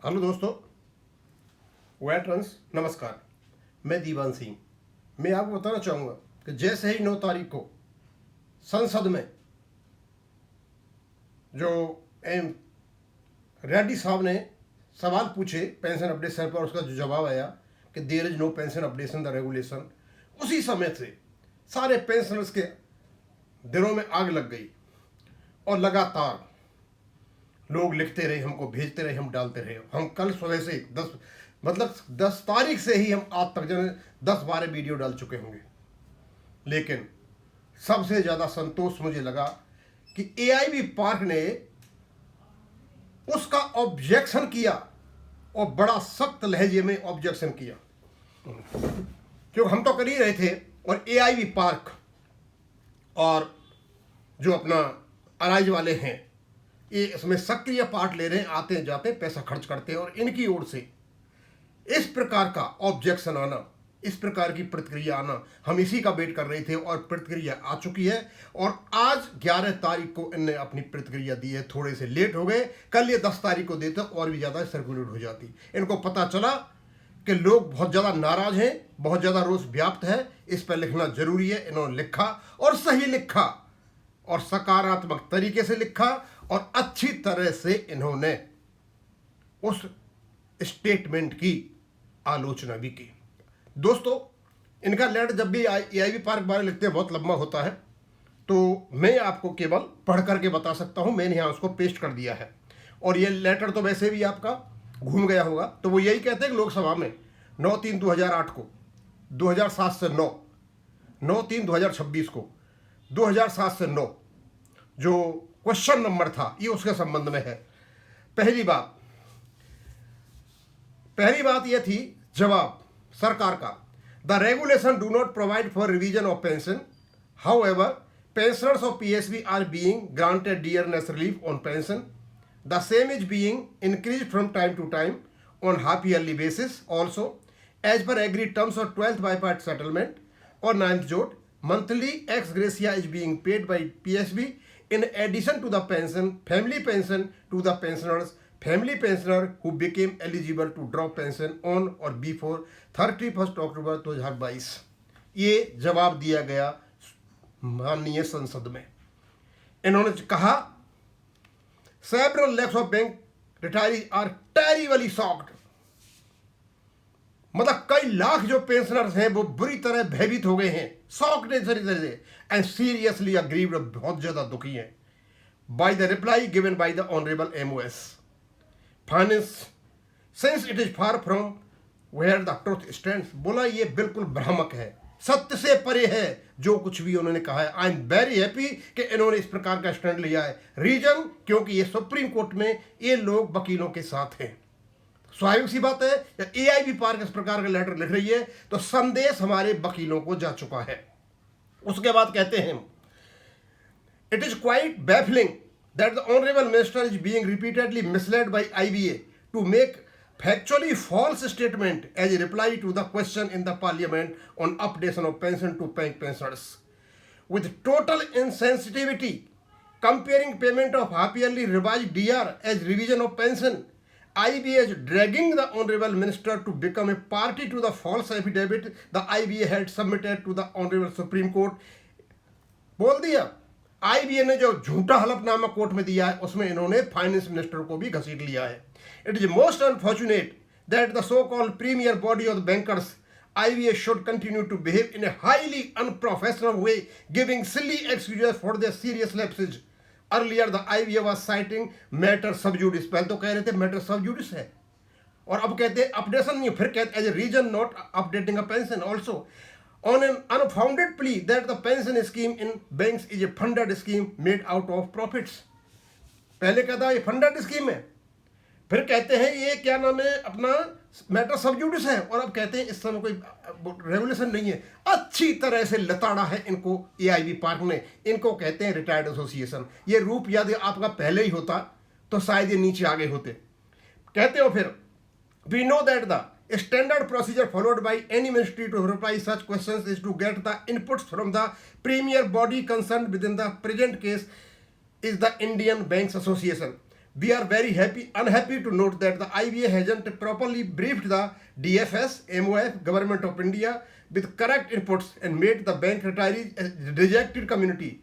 Hello दोस्तों, veterans नमस्कार। मैं दीवान सिंह। मैं आपको बताना चाहूँगा कि जैसे ही 9 तारीख को संसद में जो एम रेड्डी साहब ने सवाल पूछे पेंशन अपडेशन पर, उसका जो जवाब आया कि there is no pension updation the regulation, उसी समय से सारे पेंशनर्स के दिलों में आग लग गई और लगातार लोग लिखते रहे, हमको भेजते रहे, हम डालते रहे। हम कल सुबह से 10 तारीख से ही हम आज तक जो 10-12 वीडियो डाल चुके होंगे। लेकिन सबसे ज़्यादा संतोष मुझे लगा कि एआईबी पार्क ने उसका ऑब्जेक्शन किया और बड़ा सख्त लहजे में ऑब्जेक्शन किया, क्योंकि हम तो कर ही रहे थे और एआईबी पार्क और जो अपना अराइज वाले हैं ये इसमें सक्रिय पार्ट ले रहे हैं, आते जाते पैसा खर्च करते हैं। और इनकी ओर से इस प्रकार का ऑब्जेक्शन आना, इस प्रकार की प्रतिक्रिया आना, हम इसी का वेट कर रहे थे और प्रतिक्रिया आ चुकी है। और आज 11 तारीख को इनने अपनी प्रतिक्रिया दी है। थोड़े से लेट हो गए, कल ये 10 तारीख को देते और भी ज़्यादा सर्कुलेट हो जाती। इनको पता चला कि लोग बहुत ज़्यादा नाराज हैं, बहुत ज़्यादा रोष व्याप्त है, इस पर लिखना जरूरी है। इन्होंने लिखा और सही लिखा और सकारात्मक तरीके से लिखा और अच्छी तरह से इन्होंने उस स्टेटमेंट की आलोचना भी की। दोस्तों, इनका लेटर जब भी एआईबी पार्क बारे लिखते हैं बहुत लंबा होता है, तो मैं आपको केवल पढ़ करके बता सकता हूं। मैंने यहाँ उसको पेस्ट कर दिया है और ये लेटर तो वैसे भी आपका घूम गया होगा। तो वो यही कहते हैं कि लोकसभा में 9/3/2008 को, 2007 से 9/3/2026 को, 2007 से 9 जो क्वेश्चन नंबर था ये उसके संबंध में है। पहली बात यह थी, जवाब सरकार का, the regulation do not provide for revision of pension, however pensioners of PSB are being granted dearness relief on pension, the same is being increase from time to time on half yearly basis also as per agreed terms of 12th bipartite settlement. और 9th जोट, monthly ex gratia is being paid by PSB in addition to the pension, family pension to the pensioners, family pensioner who became eligible to draw pension on or before 31st October 2022। ये जवाब दिया गया माननीय संसद में। इन्होंने कहा, several lakhs of bank retirees are terribly shocked, मतलब कई लाख जो पेंशनर्स हैं वो बुरी तरह भयभीत हो गए हैं, शॉक्ड से एंड सीरियसली अग्रीव्ड, बहुत ज्यादा दुखी हैं, by the reply given by the honourable MOS finance since it is far from where the truth stands. बोला ये बिल्कुल भ्रामक है, सत्य से परे है जो कुछ भी उन्होंने कहा है। आई एम वेरी हैप्पी कि इन्होंने इस प्रकार का स्टैंड लिया है। रीजन, क्योंकि ये सुप्रीम कोर्ट में ये लोग वकीलों के साथ हैं। स्वाभाविक सी बात है, जब एआईबी पार्क इस प्रकार का लेटर लिख रही है तो संदेश हमारे वकीलों को जा चुका है। उसके बाद कहते हैं, it is quite baffling that the honourable minister is being repeatedly misled by IBA to make factually false statement as a reply to the question in the parliament on updation of pension to bank pensioners with total insensitivity comparing payment of half yearly revised DR as revision of pension. IBA is dragging the honorable minister to become a party to the false affidavit the IBA had submitted to the honorable Supreme Court। बोल दिया, IBA ने जो झूठा हलफनामा court में दिया है उसमें इन्होंने फाइनेंस मिनिस्टर को भी घसीट लिया है। It is most unfortunate that the so called premier body of the bankers IBA should continue to behave in a highly unprofessional way, giving silly excuses for their serious lapses। Earlier the IBA was citing matter sub judice, पहले तो कह रहे थे matter सब जुडिस है और अब कहते हैं अपडेशन नहीं, फिर कहते as a reason not updating a pension also on an unfounded plea that the pension scheme in banks is a funded scheme made out of profits। पहले कहता है ये फंडेड स्कीम है, फिर कहते हैं ये क्या नाम है अपना मैटर सब जुडिस है, और अब कहते हैं इस समय कोई रेगुलेशन नहीं है। अच्छी तरह से लताड़ा है इनको एआईबी पार्क ने। इनको कहते हैं रिटायर्ड एसोसिएशन। ये रूप यदि आपका पहले ही होता तो शायद ये नीचे आगे होते। कहते हो फिर, we know that the standard procedure followed by any ministry to reply such questions is to get the inputs from the premier body concerned within the present case is the Indian Banks Association, we are very unhappy to note that the IBA hasn't properly briefed the DFS, MOF, Government of India with correct inputs and made the bank retirees a rejected community.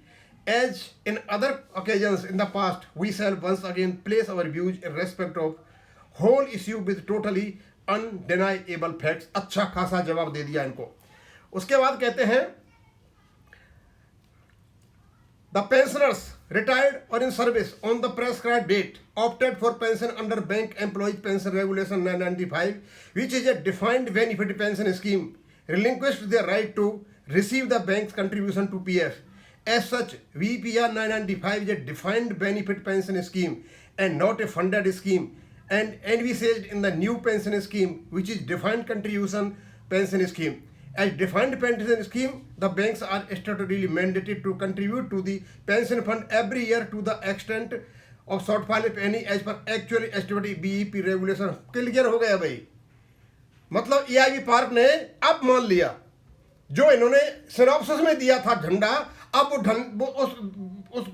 As in other occasions in the past, we shall once again place our views in respect of whole issue with totally undeniable facts. अच्छा खासा जवाब दे दिया इनको. उसके बाद कहते हैं the pensioners retired or in service on the prescribed date opted for pension under Bank Employees Pension Regulation 995, which is a defined benefit pension scheme, relinquished their right to receive the bank's contribution to PF. As such, VPR 995 is a defined benefit pension scheme and not a funded scheme, and envisaged in the new pension scheme, which is defined contribution pension scheme. As defined pension scheme, the banks are statutorily mandated to contribute to the pension fund every year to the extent of shortfall if any as per actually estimated BEP regulation. Clear हो गया भाई. मतलब EIB park ने अब मान लिया जो इन्होंने सिनॉप्सिस में दिया था झंडा, अब वो उस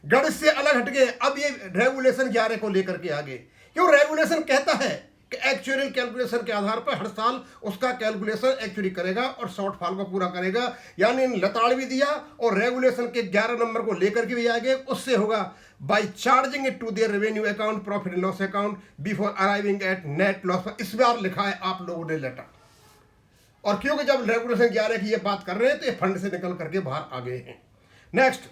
गढ़ से अलग हट गए. अब ये रेगुलेशन 11 को लेकर के आगे, क्यों रेगुलेशन कहता है कि एक्चुअल कैलकुलेशन के आधार पर हर साल उसका कैलकुलेशन एक्चुअली करेगा और शॉर्टफॉल को पूरा करेगा. यानी लताड़ भी दिया और रेगुलेशन के 11 नंबर को लेकर के भी आगे. उससे होगा by charging it to their revenue account, profit and loss account before arriving at net loss. इस बार लिखा है आप लोगों ने लेटर. और क्योंकि जब रेगुलेशन 11 की ये बात कर रहे हैं तो ये फंड से निकल करके बाहर आ गए हैं. Next,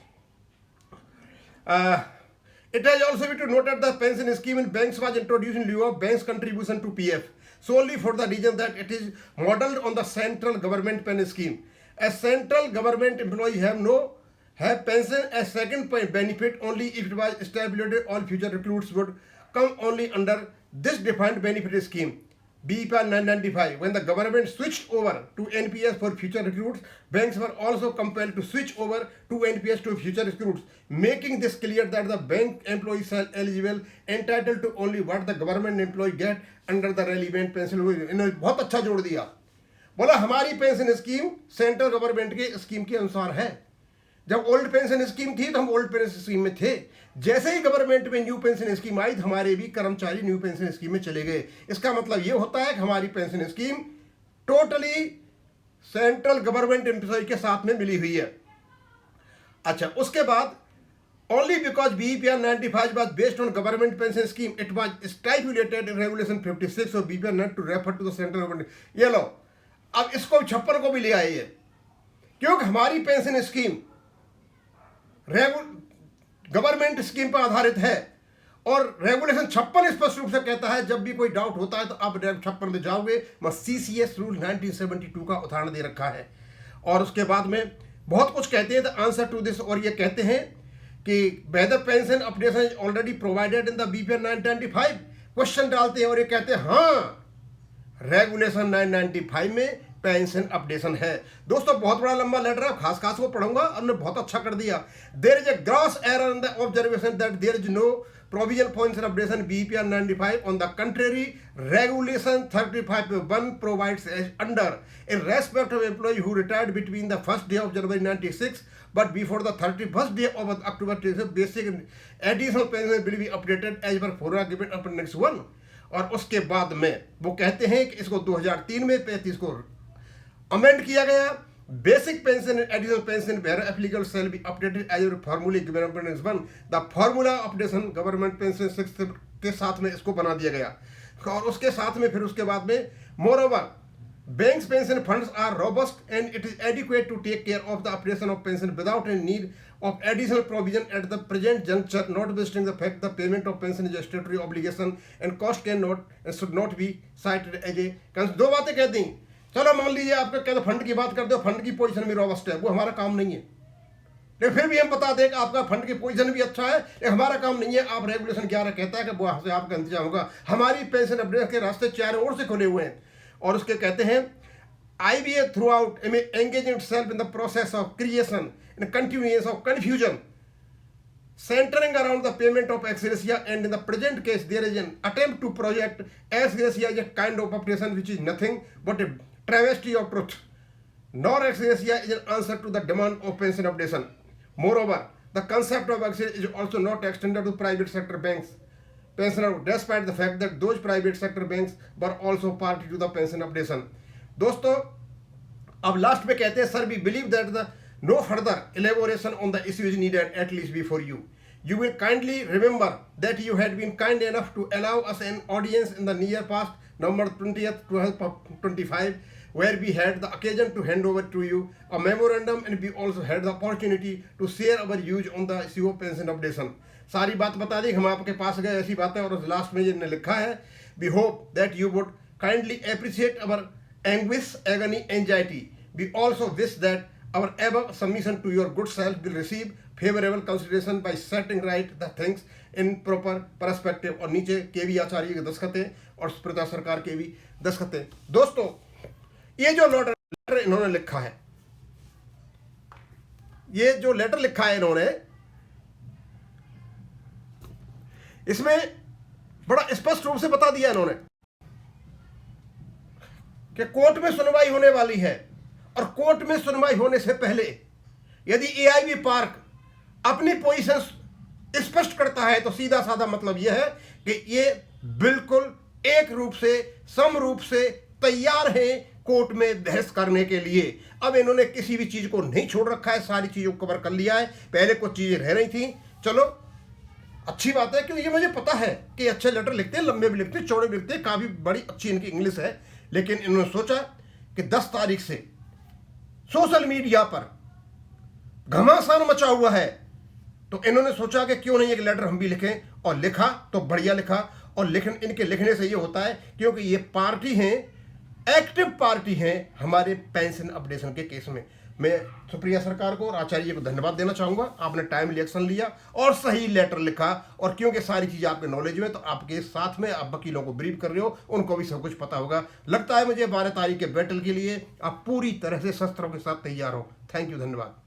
it has also been noted that the pension scheme in banks was introduced in lieu of banks' contribution to PF solely for the reason that it is modelled on the central government pension scheme. As central government employees have pension as second benefit only if it was established, all future recruits would come only under this defined benefit scheme. BPR 995. When the government switched over to NPS for future recruits, banks were also compelled to switch over to NPS to future recruits, making this clear that the bank employees are eligible, entitled to only what the government employee get under the relevant pension. इन्होंने बहुत अच्छा जोड़ दिया. बोला हमारी pension scheme central government के scheme के अनुसार है. जब ओल्ड पेंशन स्कीम थी तो हम ओल्ड पेंशन स्कीम में थे. जैसे ही गवर्नमेंट में न्यू पेंशन स्कीम आई, हमारे भी कर्मचारी न्यू पेंशन स्कीम में चले गए. इसका मतलब ये होता है कि हमारी pension scheme totally central government employ के साथ में मिली हुई है. अच्छा, उसके बाद only because BPR 95 was based on government pension scheme, it was stipulated in regulation 56 of BPR not to refer to the central government. ये लो, अब इसको 56 को भी ले आए हैं, क्योंकि हमारी पेंशन स्कीम गवर्नमेंट स्कीम पर आधारित है और रेगुलेशन 56 स्पष्ट रूप से कहता है जब भी कोई डाउट होता है तो आप 56 में जाओगे. मैं CCS रूल 1972 का उदाहरण दे रखा है. और उसके बाद में बहुत कुछ कहते हैं द आंसर टू दिस, और ये कहते हैं कि whether pension updation is already provided in the BPR 995. Question डालते हैं और ये कहते हैं हाँ रेगुलेशन 995 में पेंशन अपडेशन है. दोस्तों बहुत बड़ा लंबा लेटर है, खास खास को पढ़ूंगा. हमने बहुत अच्छा कर दिया. There is a gross error in the observation that there is no provision for pension updation BPR 95. On the contrary, regulation 35(1) provides as under in respect of employee who retired between the 1st day of January 96 but before the 31st day of October 96, basic additional pension will be updated as per formula given up in next one. और उसके बाद में वो कहते हैं कि इसको 2003 में 35 को अमेंड किया गया. Basic pension and additional pension where applicable shall be updated as per formula given up in next one. The formula updation government pension 6 के साथ में इसको बना दिया गया. और उसके साथ में फिर उसके बाद में moreover banks pension funds are robust and it is adequate to take care of the operation of pension without any need of additional provision at the present juncture, notwithstanding the fact the payment of pension is a statutory obligation and cost cannot and should not be cited as a. दो बातें कहती हैं. चलो मान लीजिए आपका कहते fund की बात करते हो, फंड की पोजीशन भी रॉबस्ट है, वो हमारा काम नहीं है. लेकिन फिर भी हम बता दें कि आपका फंड की पोजीशन भी अच्छा है, लेकिन हमारा काम नहीं है. आप रेगुलेशन 11 कहता है कि वहाँ से आपका इंतजाम होगा. हमारी पेंशन अपडेशन के रास्ते चारों ओर से खुले हुए हैं. और उसके कहते हैं IBA throughout engaging itself in the process of creation and continuance of confusion centering around the payment of ex gratia, and in the present case there is an attempt to project ex gratia as a kind of updation which is nothing but a travesty of truth. Nor ex gratia is an answer to the demand of pension updation. Moreover, the concept of ex gratia is also not extended to private sector banks. pensioner despite the fact that those private sector banks were also party to the pension updation. दोस्तों अब last में कहते हैं sir we believe that the no further elaboration on the issue is needed at least before you. You will kindly remember that you had been kind enough to allow us an audience in the near past, November 20th, 2025, where we had the occasion to hand over to you a memorandum and we also had the opportunity to share our views on the issue of pension updation. सारी बात बता दी, हम आपके पास गए ऐसी बातें, और उस लास्ट में जिन्होंने लिखा है we hope that you would kindly appreciate our anguish, agony, anxiety. We also wish that our above submission to your good self will receive favorable consideration by setting right the things in proper perspective. और नीचे के we आचार्य के दस्तखतें और प्रजा सरकार के भी दस्तखतें. दोस्तों ये जो लेटर इन्होंने लिखा है, ये जो लेटर लिखा है इन्होंने, इसमें बड़ा स्पष्ट रूप से बता दिया इन्होंने कि कोर्ट में सुनवाई होने वाली है, और कोर्ट में सुनवाई होने से पहले यदि एआईबी पार्क अपनी पोजीशन स्पष्ट करता है तो सीधा साधा मतलब यह है कि ये बिल्कुल एक रूप से सम रूप से तैयार हैं कोर्ट में बहस करने के लिए. अब इन्होंने किसी भी चीज को नहीं छोड़ रखा है, सारी चीजों को कवर कर लिया है. पहले कुछ चीजें रह रही थी, चलो अच्छी बात है, क्योंकि ये मुझे पता है कि अच्छे लेटर लिखते हैं, लंबे भी लिखते हैं, चौड़े भी लिखते हैं, काफी बड़ी अच्छी इनकी इंग्लिश है. लेकिन इन्होंने सोचा कि 10 तारीख से सोशल मीडिया पर घमासान मचा हुआ है, तो इन्होंने सोचा कि क्यों नहीं एक लेटर हम भी लिखें, और लिखा तो बढ़िया लिखा. और लेकिन इनके लिखने से ये होता है क्योंकि ये पार्टी हैं, एक्टिव पार्टी हैं हमारे पेंशन अपडेशन के केस में. मैं सुप्रिया सरकार को और आचार्य को धन्यवाद देना चाहूंगा, आपने टाइमली एक्शन लिया और सही लेटर लिखा. और क्योंकि सारी चीजें आपके नॉलेज में, तो आपके साथ में आप वकीलों को ब्रीफ कर रहे हो, उनको भी सब कुछ पता होगा. लगता है मुझे 12 तारीख के बैटल के लिए आप पूरी तरह से शस्त्रों के साथ तैयार हो. थैंक यू, धन्यवाद.